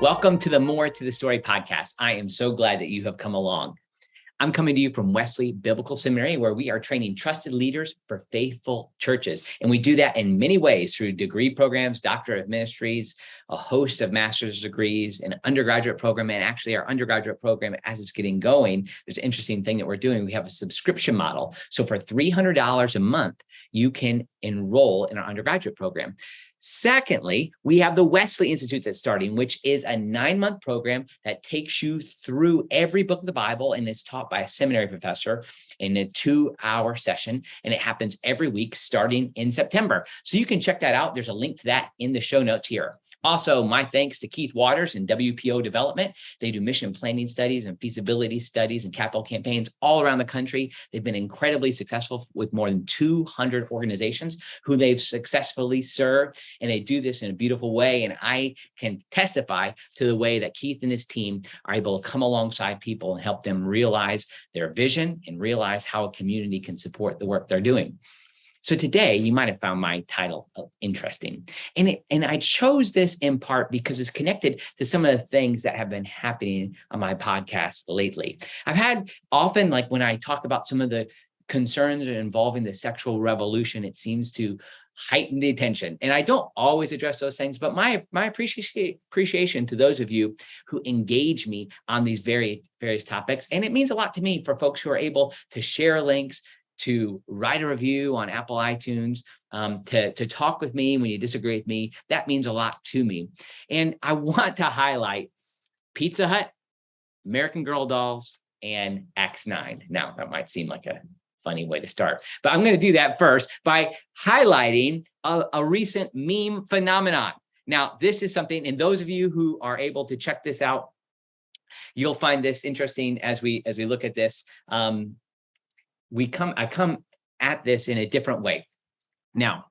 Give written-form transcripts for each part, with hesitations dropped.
Welcome to the More to the Story podcast. I am so glad that you have come along. I'm coming to you from Wesley Biblical Seminary, where we are training trusted leaders for faithful churches. And we do that in many ways through degree programs, doctorate of ministries, a host of master's degrees, an undergraduate program. And actually our undergraduate program, as it's getting going, there's an interesting thing that we're doing. We have a subscription model. So for $300 a month, you can enroll in our undergraduate program. Secondly, we have the Wesley Institute that's starting, which is a 9-month program that takes you through every book of the Bible and is taught by a seminary professor in a 2-hour session. And it happens every week starting in September. So you can check that out. There's a link to that in the show notes here. Also, my thanks to Keith Waters and WPO Development. They do mission planning studies and feasibility studies and capital campaigns all around the country. They've been incredibly successful with more than 200 organizations who they've successfully served. And they do this in a beautiful way. And I can testify to the way that Keith and his team are able to come alongside people and help them realize their vision and realize how a community can support the work they're doing. So today, you might have found my title interesting. And I chose this in part because it's connected to some of the things that have been happening on my podcast lately. I've had often, like when I talk about some of the concerns involving the sexual revolution, it seems to heighten the attention. And I don't always address those things, but my appreciation to those of you who engage me on these various topics. And it means a lot to me for folks who are able to share links, to write a review on Apple iTunes, to talk with me when you disagree with me. That means a lot to me. And I want to highlight Pizza Hut, American Girl dolls, and Acts 9. Now, that might seem like a funny way to start, but I'm going to do that first by highlighting a recent meme phenomenon. Now, this is something, and those of you who are able to check this out, you'll find this interesting as we look at this. I come at this in a different way. Now,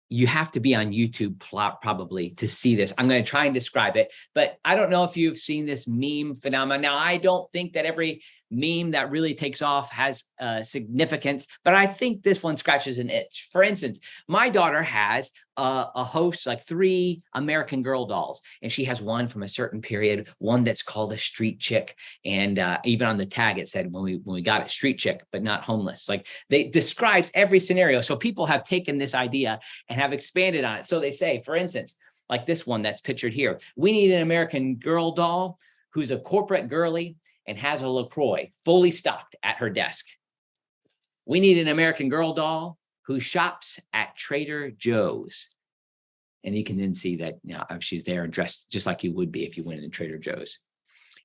you have to be on YouTube probably to see this. I'm going to try and describe it, but I don't know if you've seen this meme phenomenon. Now, I don't think that every meme that really takes off has significance, but I think this one scratches an itch. For instance, my daughter has a host, like 3 American Girl dolls, and she has one from a certain period, one that's called a street chick. And even on the tag, it said when we got it, street chick, but not homeless. Like they describes every scenario. So people have taken this idea and have expanded on it. So they say, for instance, like this one that's pictured here, we need an American Girl doll who's a corporate girly and has a LaCroix fully stocked at her desk. We need an American Girl doll who shops at Trader Joe's. And you can then see that, you know, she's there dressed just like you would be if you went into Trader Joe's.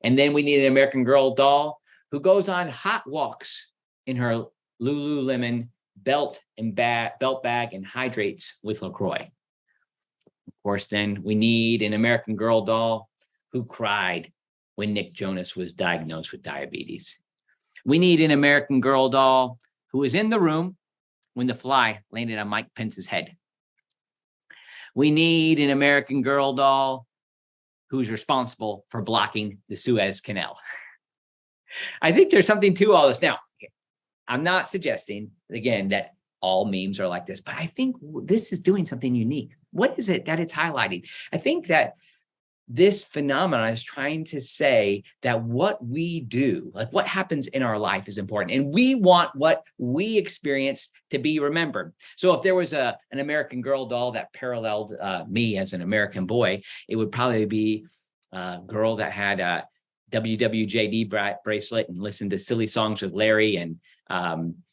And then we need an American Girl doll who goes on hot walks in her Lululemon belt bag and hydrates with LaCroix. Of course, then we need an American Girl doll who cried when Nick Jonas was diagnosed with diabetes. We need an American Girl doll who was in the room when the fly landed on Mike Pence's head. We need an American Girl doll who's responsible for blocking the Suez Canal. I think there's something to all this. Now, I'm not suggesting, again, that all memes are like this, but I think this is doing something unique. What is it that it's highlighting? I think that this phenomenon is trying to say that what we do, like what happens in our life, is important. And we want what we experience to be remembered. So if there was an American Girl doll that paralleled me as an American boy, it would probably be a girl that had a WWJD bracelet and listened to silly songs with Larry and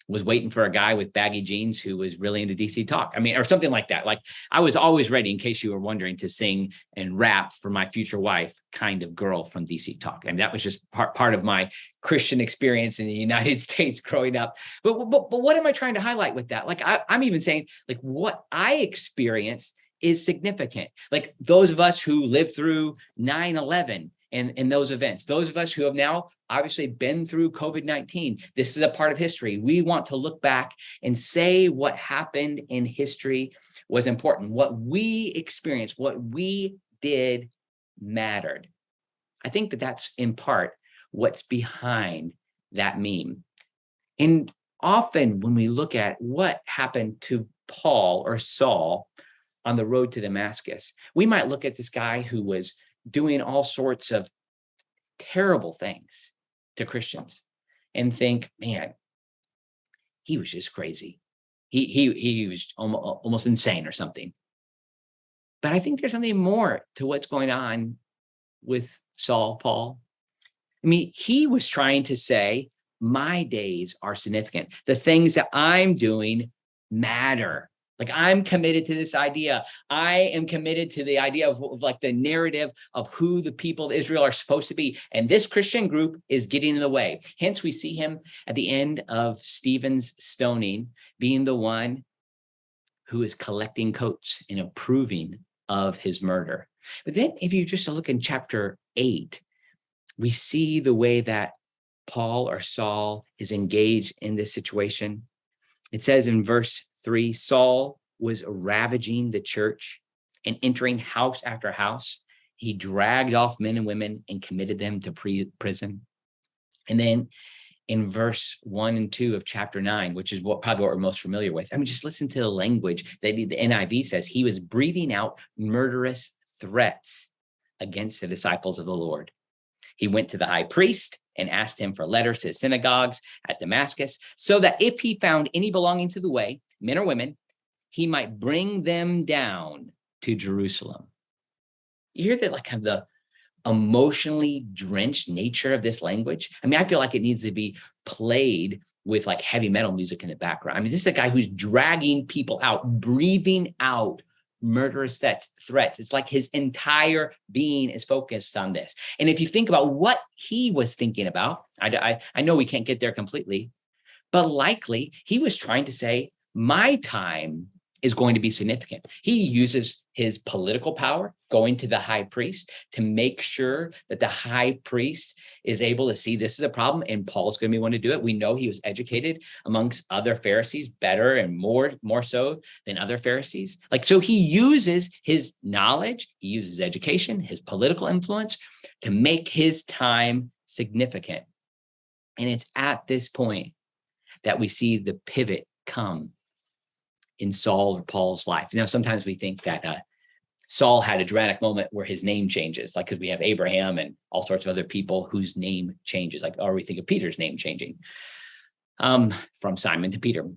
was waiting for a guy with baggy jeans who was really into DC Talk. I mean, or something like that. Like I was always ready, in case you were wondering, to sing and rap for my future wife, kind of girl from DC Talk. And that was just part of my Christian experience in the United States growing up. But what am I trying to highlight with that? Like I'm even saying, like, what I experienced is significant. Like those of us who lived through 9/11 and those events, those of us who have now obviously been through COVID-19, this is a part of history. We want to look back and say what happened in history was important. What we experienced, what we did mattered. I think that that's in part what's behind that meme. And often when we look at what happened to Paul or Saul on the road to Damascus, we might look at this guy who was doing all sorts of terrible things to Christians and think, man, he was just crazy. He was almost insane or something. But I think there's something more to what's going on with Paul. I mean, he was trying to say, my days are significant. The things that I'm doing matter. Like, I'm committed to this idea. I am committed to the idea of like the narrative of who the people of Israel are supposed to be. And this Christian group is getting in the way. Hence, we see him at the end of Stephen's stoning being the one who is collecting coats and approving of his murder. But then if you just look in chapter 8, we see the way that Paul or Saul is engaged in this situation. It says in verse 3, Saul was ravaging the church and entering house after house. He dragged off men and women and committed them to prison. And then in verse 1 and 2 of chapter 9, which is probably what we're most familiar with. I mean, just listen to the language that the NIV says. He was breathing out murderous threats against the disciples of the Lord. He went to the high priest and asked him for letters to the synagogues at Damascus, so that if he found any belonging to the way, men or women, he might bring them down to Jerusalem. You hear that, like, kind of the emotionally drenched nature of this language? I mean, I feel like it needs to be played with like heavy metal music in the background. I mean, this is a guy who's dragging people out, breathing out murderous threats. It's like his entire being is focused on this. And if you think about what he was thinking about, I know we can't get there completely, but likely he was trying to say, my time is going to be significant. He uses his political power, going to the high priest, to make sure that the high priest is able to see this is a problem, and Paul's going to be one to do it. We know he was educated amongst other Pharisees better and more so than other Pharisees. Like, so he uses his knowledge, he uses education, his political influence to make his time significant. And it's at this point that we see the pivot come in Saul or Paul's life. Now, sometimes we think that Saul had a dramatic moment where his name changes, like, because we have Abraham and all sorts of other people whose name changes, like, or we think of Peter's name changing from Simon to Peter.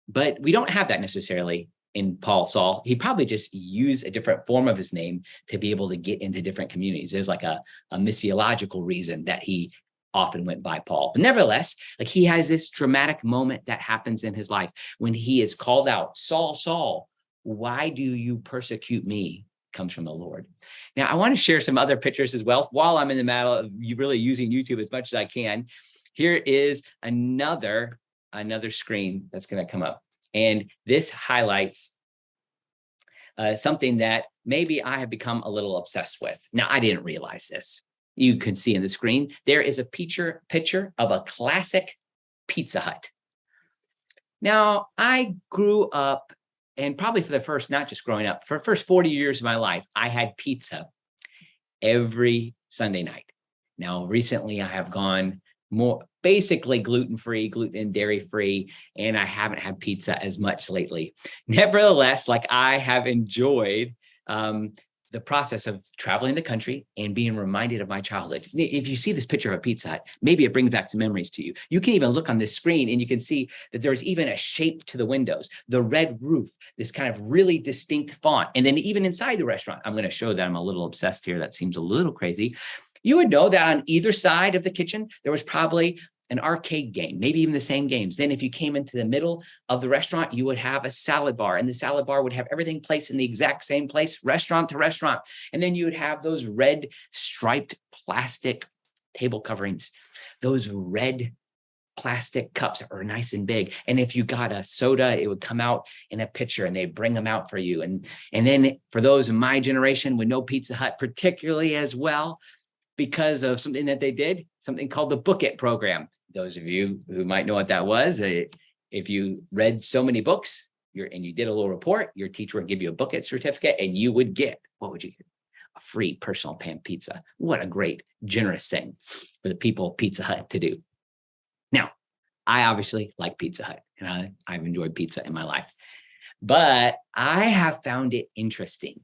But we don't have that necessarily in Saul. He probably just used a different form of his name to be able to get into different communities. There's like a missiological reason that he often went by Paul. But nevertheless, like, he has this dramatic moment that happens in his life when he is called out, Saul, Saul, why do you persecute me? Comes from the Lord. Now, I want to share some other pictures as well while I'm in the middle of really using YouTube as much as I can. Here is another screen that's going to come up. And this highlights something that maybe I have become a little obsessed with. Now, I didn't realize this. You can see in the screen, there is a picture of a classic Pizza Hut. Now, I grew up, and probably for the first, not just growing up, for the first 40 years of my life, I had pizza every Sunday night. Now, recently I have gone more basically gluten-free, gluten and dairy-free, and I haven't had pizza as much lately. Nevertheless, like, I have enjoyed the process of traveling the country and being reminded of my childhood. If you see this picture of a Pizza Hut, maybe it brings back some memories to you. You can even look on this screen and you can see that there's even a shape to the windows, the red roof, this kind of really distinct font. And then even inside the restaurant, I'm going to show that I'm a little obsessed here. That seems a little crazy. You would know that on either side of the kitchen, there was probably an arcade game, maybe even the same games. Then if you came into the middle of the restaurant, you would have a salad bar, and the salad bar would have everything placed in the exact same place, restaurant to restaurant. And then you would have those red striped plastic table coverings, those red plastic cups that are nice and big. And if you got a soda, it would come out in a pitcher and they bring them out for you. And then for those in my generation with no Pizza Hut, particularly as well, because of something that they did, something called the Book It program. Those of you who might know what that was, if you read so many books and you did a little report, your teacher would give you a Book It certificate and you would get, what would you get? A free personal pan pizza. What a great, generous thing for the people of Pizza Hut to do. Now, I obviously like Pizza Hut, and I've enjoyed pizza in my life, but I have found it interesting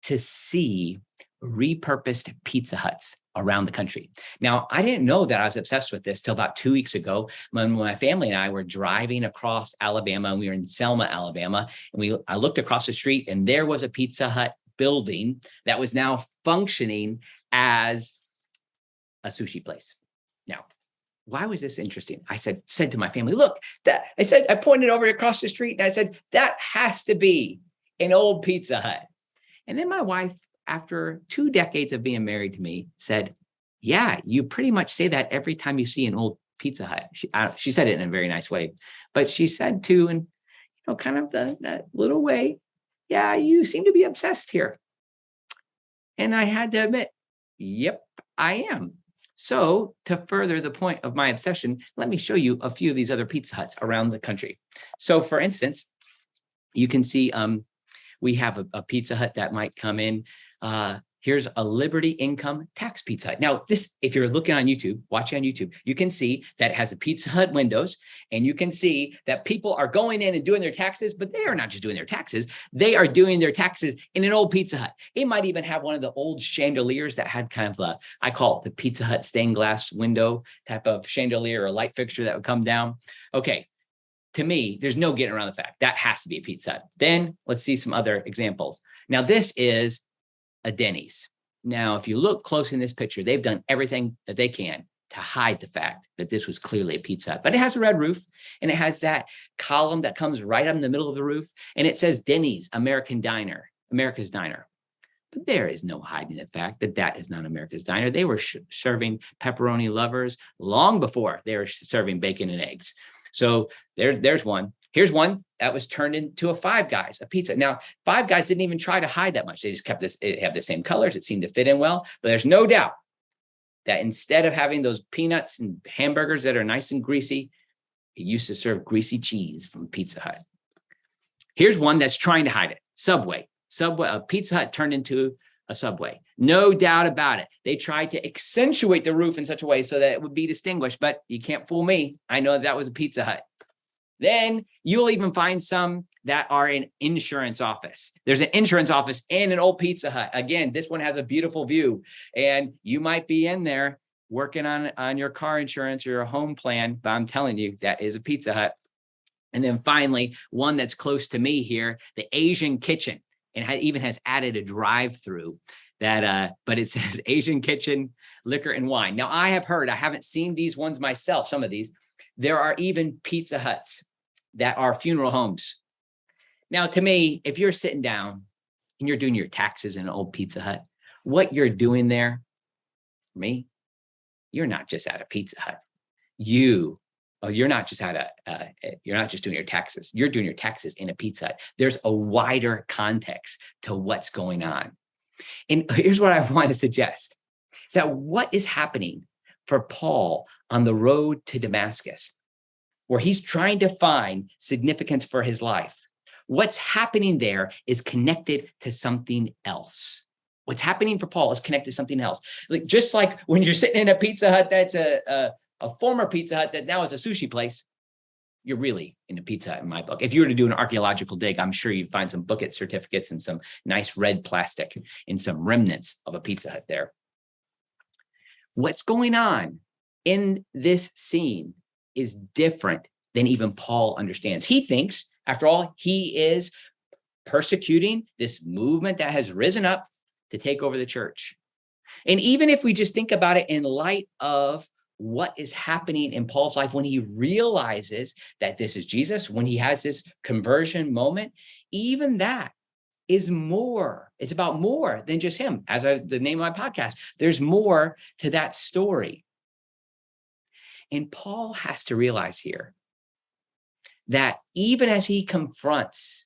to see repurposed Pizza Huts around the country. Now, I didn't know that I was obsessed with this till about 2 weeks ago when my family and I were driving across Alabama, and we were in Selma, Alabama, and I looked across the street, and there was a Pizza Hut building that was now functioning as a sushi place. Now, why was this interesting? I said to my family, look, I pointed over across the street and I said, that has to be an old Pizza Hut. And then my wife, after 2 decades of being married to me, said, yeah, you pretty much say that every time you see an old Pizza Hut. She said it in a very nice way, but she said too, in kind of that little way, yeah, you seem to be obsessed here. And I had to admit, yep, I am. So to further the point of my obsession, let me show you a few of these other Pizza Huts around the country. So for instance, you can see we have a Pizza Hut that might come in. Here's a Liberty Income Tax Pizza Hut. Now, if you're looking on YouTube, watching on YouTube, you can see that it has the Pizza Hut windows, and you can see that people are going in and doing their taxes, but they are not just doing their taxes. They are doing their taxes in an old Pizza Hut. It might even have one of the old chandeliers that had kind of I call it the Pizza Hut stained glass window type of chandelier or light fixture that would come down. Okay. To me, there's no getting around the fact that has to be a Pizza Hut. Then let's see some other examples. Now, this is a Denny's. Now, if you look close in this picture, they've done everything that they can to hide the fact that this was clearly a Pizza Hut. But it has a red roof, and it has that column that comes right up in the middle of the roof, and it says Denny's America's Diner. But there is no hiding the fact that that is not America's Diner. They were serving pepperoni lovers long before they were serving bacon and eggs. So there's one. Here's one that was turned into a Five Guys, a pizza. Now, Five Guys didn't even try to hide that much. They just kept this, it had the same colors. It seemed to fit in well, but there's no doubt that instead of having those peanuts and hamburgers that are nice and greasy, it used to serve greasy cheese from Pizza Hut. Here's one that's trying to hide it. Subway, a Pizza Hut turned into a Subway. No doubt about it. They tried to accentuate the roof in such a way so that it would be distinguished, but you can't fool me. I know that was a Pizza Hut. Then you'll even find some that are an insurance office. There's an insurance office in an old Pizza Hut. Again, this one has a beautiful view, and you might be in there working on your car insurance or your home plan, but I'm telling you, that is a Pizza Hut. And then finally, one that's close to me here, the Asian Kitchen. And it even has added a drive-through but it says Asian Kitchen, Liquor and Wine. Now, I have heard, I haven't seen these ones myself, some of these, there are even Pizza Huts that are funeral homes. Now, to me, if you're sitting down and you're doing your taxes in an old Pizza Hut, what you're doing there, for me, you're not just at a Pizza Hut. You're not just you're not just doing your taxes. You're doing your taxes in a Pizza Hut. There's a wider context to what's going on. And here's what I want to suggest, is that what is happening for Paul on the road to Damascus, where he's trying to find significance for his life, what's happening there is connected to something else. What's happening for Paul is connected to something else. Just like when you're sitting in a Pizza Hut that's a former Pizza Hut that now is a sushi place, you're really in a Pizza Hut in my book. If you were to do an archaeological dig, I'm sure you'd find some book it certificates and some nice red plastic and some remnants of a Pizza Hut there. What's going on in this scene is different than even Paul understands. He thinks, after all, he is persecuting this movement that has risen up to take over the church. And even if we just think about it in light of what is happening in Paul's life when he realizes that this is Jesus, when he has this conversion moment, even that is more. It's about more than just him. As the name of my podcast, there's more to that story. And Paul has to realize here that even as he confronts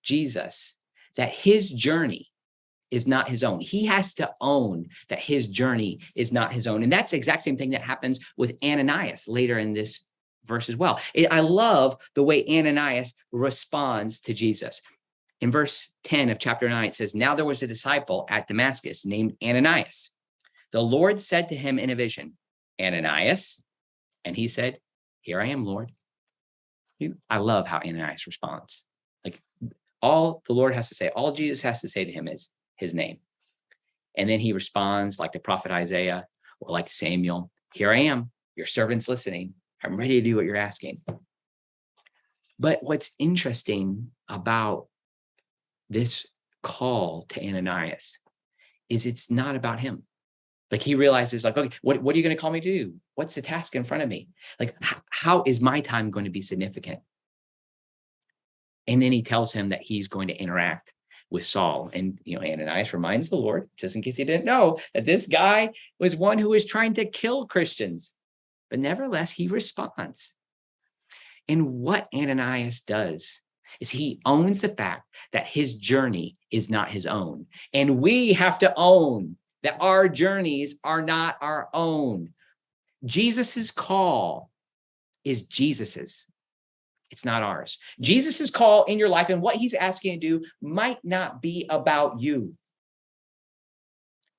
Jesus, that his journey is not his own. He has to own that his journey is not his own. And that's the exact same thing that happens with Ananias later in this verse as well. I love the way Ananias responds to Jesus. In verse 10 of chapter 9, it says, now there was a disciple at Damascus named Ananias. The Lord said to him in a vision, Ananias. And he said, here I am, Lord. I love how Ananias responds. Like all the Lord has to say, all Jesus has to say to him is his name. And then he responds like the prophet Isaiah or like Samuel, here I am, your servant's listening. I'm ready to do what you're asking. But what's interesting about this call to Ananias is it's not about him. Like he realizes like, okay, what are you going to call me to do? What's the task in front of me? Like, how is my time going to be significant? And then he tells him that he's going to interact with Saul. And, Ananias reminds the Lord, just in case he didn't know, that this guy was one who was trying to kill Christians. But nevertheless, he responds. And what Ananias does is he owns the fact that his journey is not his own. And we have to own that our journeys are not our own. Jesus's call is Jesus's. It's not ours. Jesus's call in your life and what he's asking you to do might not be about you.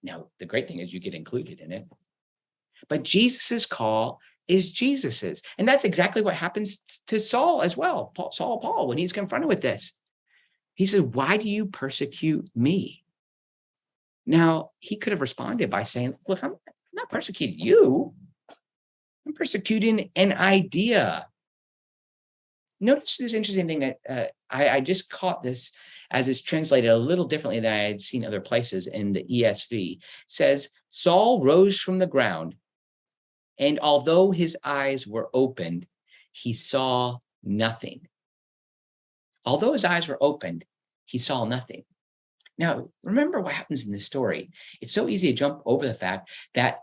Now, the great thing is you get included in it. But Jesus's call is Jesus's. And that's exactly what happens to Saul as well. Paul, when he's confronted with this, he says, why do you persecute me? Now, he could have responded by saying, look, I'm not persecuting you. I'm persecuting an idea. Notice this interesting thing that I just caught this as it's translated a little differently than I had seen other places in the ESV. It says, Saul rose from the ground, and although his eyes were opened, he saw nothing. Although his eyes were opened, he saw nothing. Now, remember what happens in this story. It's so easy to jump over the fact that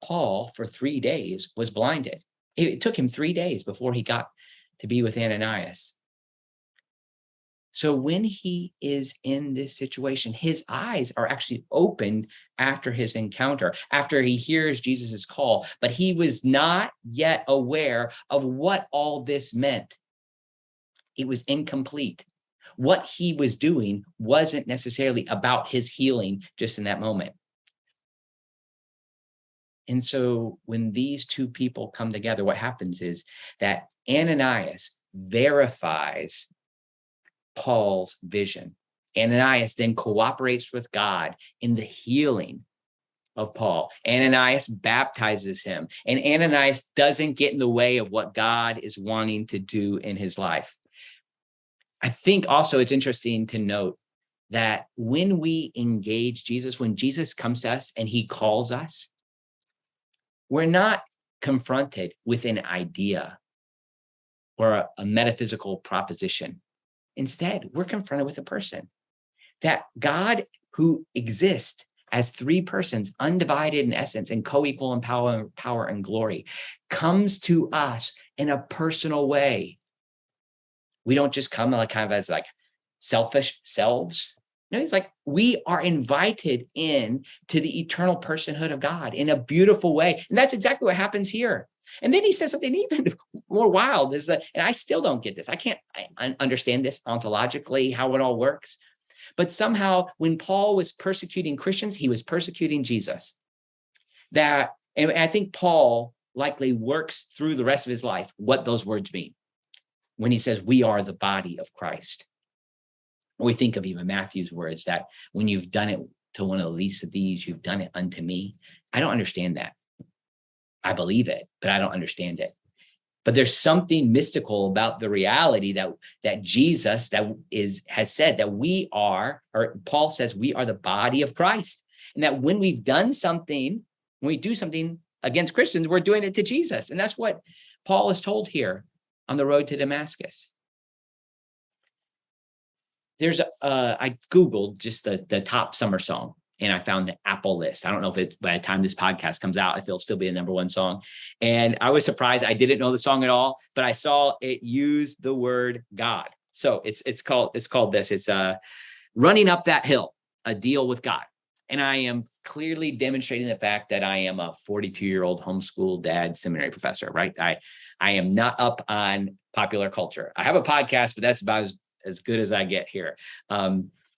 Paul, for 3 days, was blinded. It took him 3 days before he got to be with Ananias. So when he is in this situation, his eyes are actually opened after his encounter, after he hears Jesus's call, but he was not yet aware of what all this meant. It was incomplete. What he was doing wasn't necessarily about his healing just in that moment. And so when these two people come together, what happens is that Ananias verifies Paul's vision. Ananias then cooperates with God in the healing of Paul. Ananias baptizes him, and Ananias doesn't get in the way of what God is wanting to do in his life. I think also it's interesting to note that when we engage Jesus, when Jesus comes to us and he calls us, we're not confronted with an idea or a metaphysical proposition. Instead, we're confronted with a person. That God, who exists as three persons, undivided in essence and co-equal in power and glory, comes to us in a personal way. We don't just come as selfish selves. No, it's like we are invited in to the eternal personhood of God in a beautiful way. And that's exactly what happens here. And then he says something even more wild, and I still don't get this. I understand this ontologically, how it all works. But somehow when Paul was persecuting Christians, he was persecuting Jesus. And I think Paul likely works through the rest of his life what those words mean. When he says, we are the body of Christ. We think of even Matthew's words that when you've done it to one of the least of these, you've done it unto me. I don't understand that. I believe it, but I don't understand it. But there's something mystical about the reality that Jesus has said that we are, or Paul says we are the body of Christ. And that when we've done something, when we do something against Christians, we're doing it to Jesus. And that's what Paul is told here on the road to Damascus. I Googled just the top summer song, and I found the Apple list. I don't know if by the time this podcast comes out, if it'll still be a number one song. And I was surprised. I didn't know the song at all, but I saw it use the word God. So it's called this. It's Running Up That Hill, a deal with God. And I am clearly demonstrating the fact that I am a 42-year-old homeschool dad, seminary professor, right? I am not up on popular culture. I have a podcast, but that's about as good as I get here.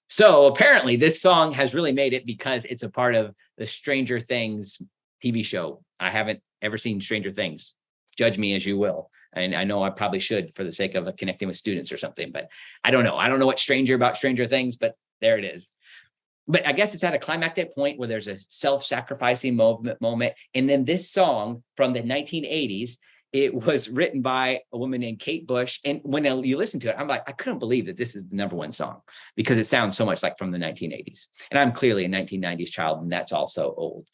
So apparently this song has really made it because it's a part of the Stranger Things TV show. I haven't ever seen Stranger Things. Judge me as you will. And I know I probably should for the sake of connecting with students or something, but I don't know. I don't know what's stranger about Stranger Things, but there it is. But I guess it's at a climactic point where there's a self-sacrificing moment. And then this song from the 1980s, it was written by a woman named Kate Bush. And when you listen to it, I'm like, I couldn't believe that this is the #1 song because it sounds so much like from the 1980s. And I'm clearly a 1990s child, and that's also old.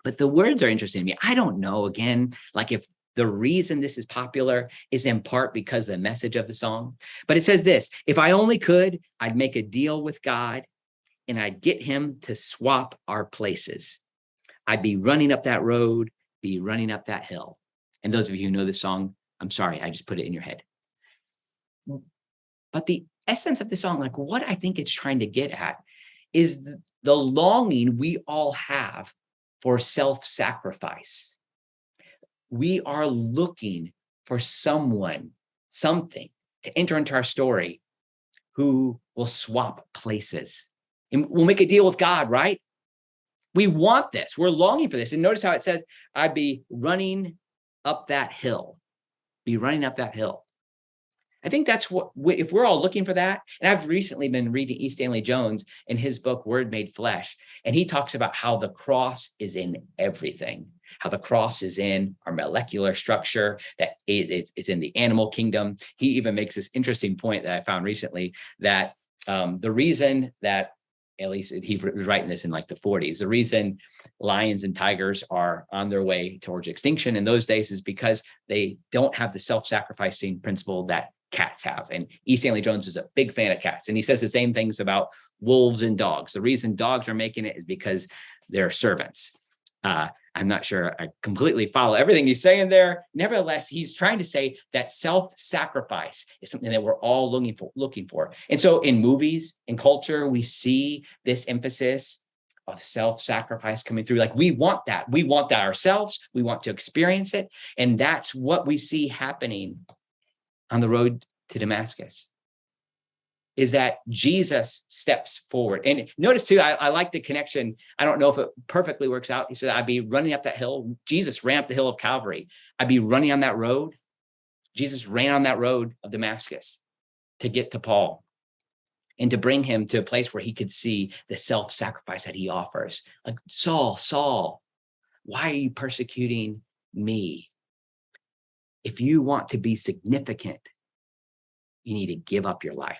But the words are interesting to me. I don't know, again, like if the reason this is popular is in part because of the message of the song. But it says this: if I only could, I'd make a deal with God and I'd get him to swap our places. I'd be running up that road, be running up that hill. And those of you who know this song, I'm sorry, I just put it in your head. But the essence of the song, like what I think it's trying to get at, is the longing we all have for self-sacrifice. We are looking for someone, something to enter into our story who will swap places. And we'll make a deal with God, right? We want this. We're longing for this. And notice how it says, I'd be running up that hill, be running up that hill. I think that's what, if we're all looking for that, and I've recently been reading E. Stanley Jones in his book, Word Made Flesh, and he talks about how the cross is in everything, how the cross is in our molecular structure, that it's in the animal kingdom. He even makes this interesting point that I found recently, that the reason that, at least he was writing this in like the 40s, the reason lions and tigers are on their way towards extinction in those days is because they don't have the self-sacrificing principle that cats have. And E. Stanley Jones is a big fan of cats. And he says the same things about wolves and dogs. The reason dogs are making it is because they're servants. I'm not sure I completely follow everything he's saying there. Nevertheless, he's trying to say that self-sacrifice is something that we're all looking for. And so in movies, in culture, we see this emphasis of self-sacrifice coming through. Like we want that. We want that ourselves. We want to experience it. And that's what we see happening on the road to Damascus, is that Jesus steps forward. And notice too, I like the connection. I don't know if it perfectly works out. He said, I'd be running up that hill. Jesus ran up the hill of Calvary. I'd be running on that road. Jesus ran on that road of Damascus to get to Paul and to bring him to a place where he could see the self-sacrifice that he offers. Like, Saul, Saul, why are you persecuting me? If you want to be significant, you need to give up your life.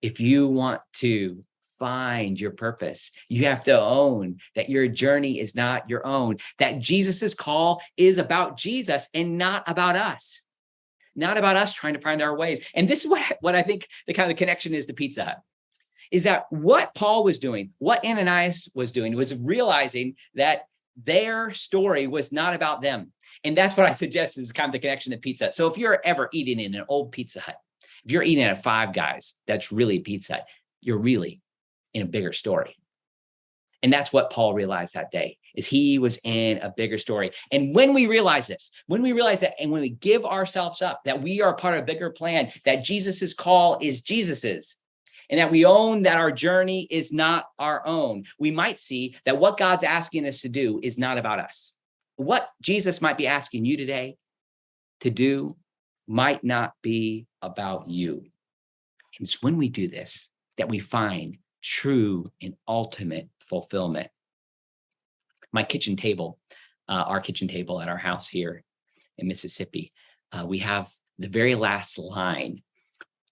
If you want to find your purpose, you have to own that your journey is not your own, that Jesus's call is about Jesus and not about us, not about us trying to find our ways. And this is what I think the kind of connection is to Pizza Hut, is that what Paul was doing, what Ananias was doing, was realizing that their story was not about them. And that's what I suggest is kind of the connection to Pizza Hut. So if you're ever eating in an old Pizza Hut, if you're eating at Five Guys, that's really Pizza Hut, you're really in a bigger story. And that's what Paul realized that day, is he was in a bigger story. And when we realize this, when we realize that, and when we give ourselves up, that we are part of a bigger plan, that Jesus's call is Jesus's, and that we own that our journey is not our own, we might see that what God's asking us to do is not about us. What Jesus might be asking you today to do might not be about you. And it's when we do this that we find true and ultimate fulfillment. My kitchen table, our kitchen table at our house here in Mississippi, we have the very last line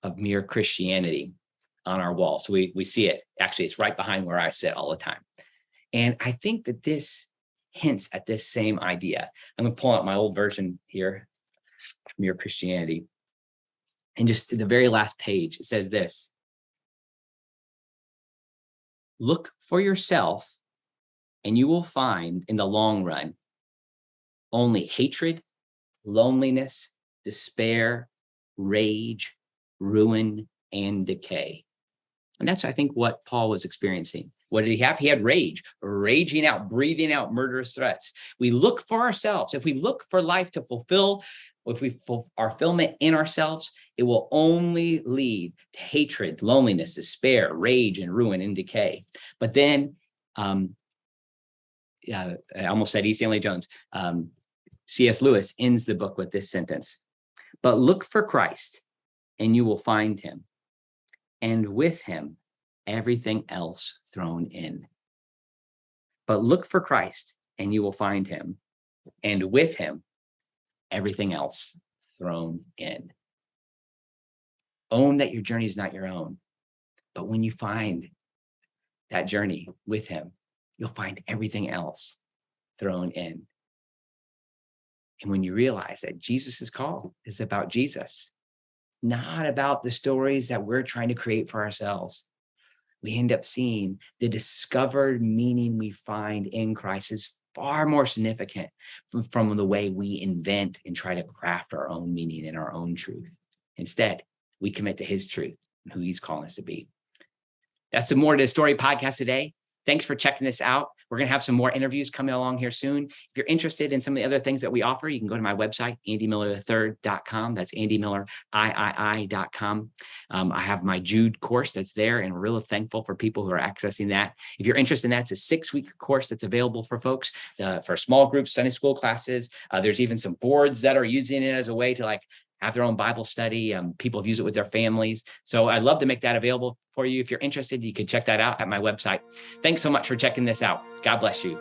of Mere Christianity on our wall. So we see it. Actually, it's right behind where I sit all the time. And I think that this hints at this same idea. I'm going to pull out my old version here, Mere Christianity. And just the very last page, it says this: look for yourself, and you will find in the long run only hatred, loneliness, despair, rage, ruin, and decay. And that's, I think, what Paul was experiencing. What did he have? He had rage, raging out, breathing out murderous threats. We look for ourselves. If we look for life to fulfill, if we our fulfillment in ourselves, it will only lead to hatred, loneliness, despair, rage, and ruin and decay. But then, I almost said E. Stanley Jones, C.S. Lewis ends the book with this sentence: but look for Christ, and you will find him. And with him, everything else thrown in. But look for Christ and you will find him. And with him, everything else thrown in. Own that your journey is not your own. But when you find that journey with him, you'll find everything else thrown in. And when you realize that Jesus' call is about Jesus, not about the stories that we're trying to create for ourselves, we end up seeing the discovered meaning we find in Christ is far more significant from the way we invent and try to craft our own meaning and our own truth. Instead, we commit to his truth and who he's calling us to be. That's the More to the Story podcast today. Thanks for checking this out. We're going to have some more interviews coming along here soon. If you're interested in some of the other things that we offer, you can go to my website, andymillerthird.com. That's andymillerii.com. I have my Jude course that's there, and we're really thankful for people who are accessing that. If you're interested in that, it's a 6-week course that's available for folks, for small groups, Sunday school classes. There's even some boards that are using it as a way to have their own Bible study. People have used it with their families. So I'd love to make that available for you. If you're interested, you can check that out at my website. Thanks so much for checking this out. God bless you.